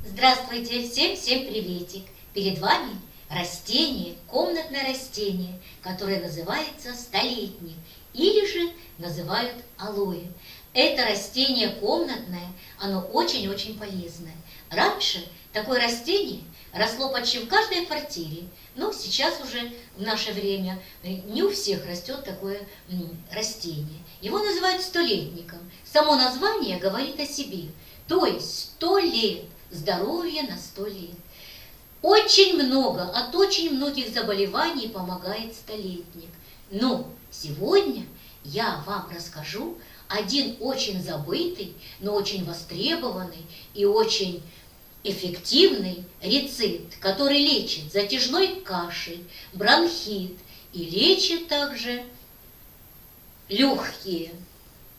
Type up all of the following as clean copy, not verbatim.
Здравствуйте, всем приветик! Перед вами растение, комнатное растение, которое называется столетник или же называют алоэ. Это растение комнатное, оно очень-очень полезное. Раньше такое растение росло почти в каждой квартире, но сейчас уже в наше время не у всех растет такое растение. Его называют столетником. Само название говорит о себе, то есть 100 лет. Здоровье на 100 лет. Очень много, от очень многих заболеваний помогает столетник. Но сегодня я вам расскажу один очень забытый, но очень востребованный и очень эффективный рецепт, который лечит затяжной кашель, бронхит и лечит также легкие.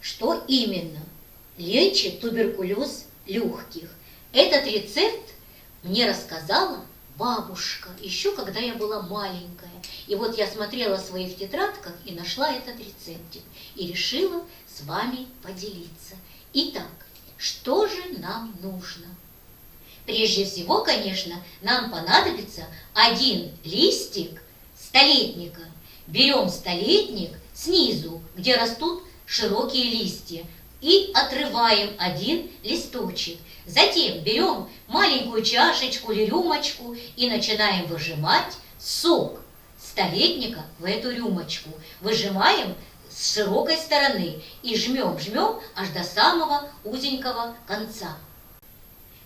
Что именно? Лечит туберкулез легких. Этот рецепт мне рассказала бабушка, еще когда я была маленькая. И вот я смотрела в своих тетрадках и нашла этот рецептик. И решила с вами поделиться. Итак, что же нам нужно? Прежде всего, конечно, нам понадобится один листик столетника. Берем столетник снизу, где растут широкие листья, и отрываем один листочек. Затем берем маленькую чашечку или рюмочку и начинаем выжимать сок столетника в эту рюмочку. Выжимаем с широкой стороны и жмем аж до самого узенького конца.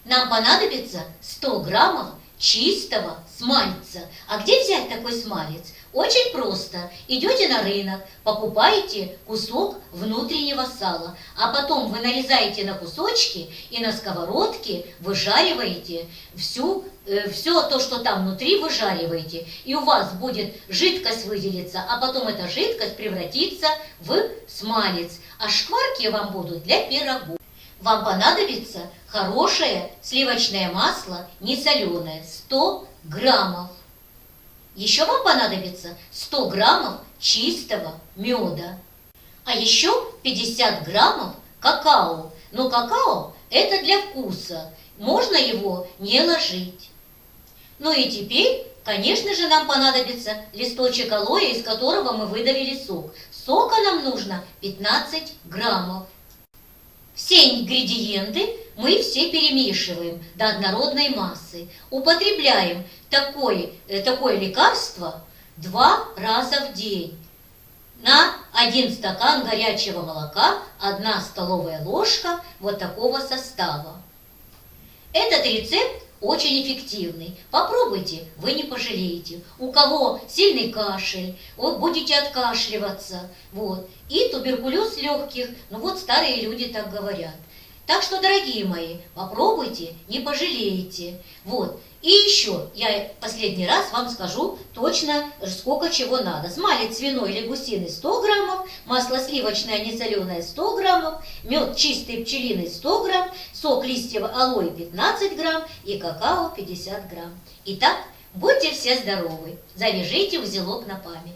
Нам понадобится 100 граммов чистого смальца. А где взять такой смалец? Очень просто. Идете на рынок, покупаете кусок внутреннего сала, а потом вы нарезаете на кусочки и на сковородке выжариваете все то, что там внутри, выжариваете. И у вас будет жидкость выделиться, а потом эта жидкость превратится в смалец. А шкварки вам будут для пирогов. Вам понадобится хорошее сливочное масло, не соленое, 100 граммов. Еще вам понадобится 100 граммов чистого меда. А еще 50 граммов какао. Но какао это для вкуса, можно его не ложить. Ну и теперь, конечно же, нам понадобится листочек алоэ, из которого мы выдавили сок. Сока нам нужно 15 граммов. Все ингредиенты мы все перемешиваем до однородной массы. Употребляем такое лекарство 2 раза в день. На 1 стакан горячего молока 1 столовая ложка вот такого состава. Этот рецепт очень эффективный. Попробуйте, вы не пожалеете. У кого сильный кашель, вы будете откашливаться. Вот. И туберкулез легких, ну вот старые люди так говорят. Так что, дорогие мои, попробуйте, не пожалеете. Вот. И еще я последний раз вам скажу точно, сколько чего надо. Смалец свиной или гусиный 100 граммов, масло сливочное несоленое 100 граммов, мед чистый пчелиный 100 грамм, сок листьев алоэ 15 грамм и какао 50 грамм. Итак, будьте все здоровы, завяжите узелок на память.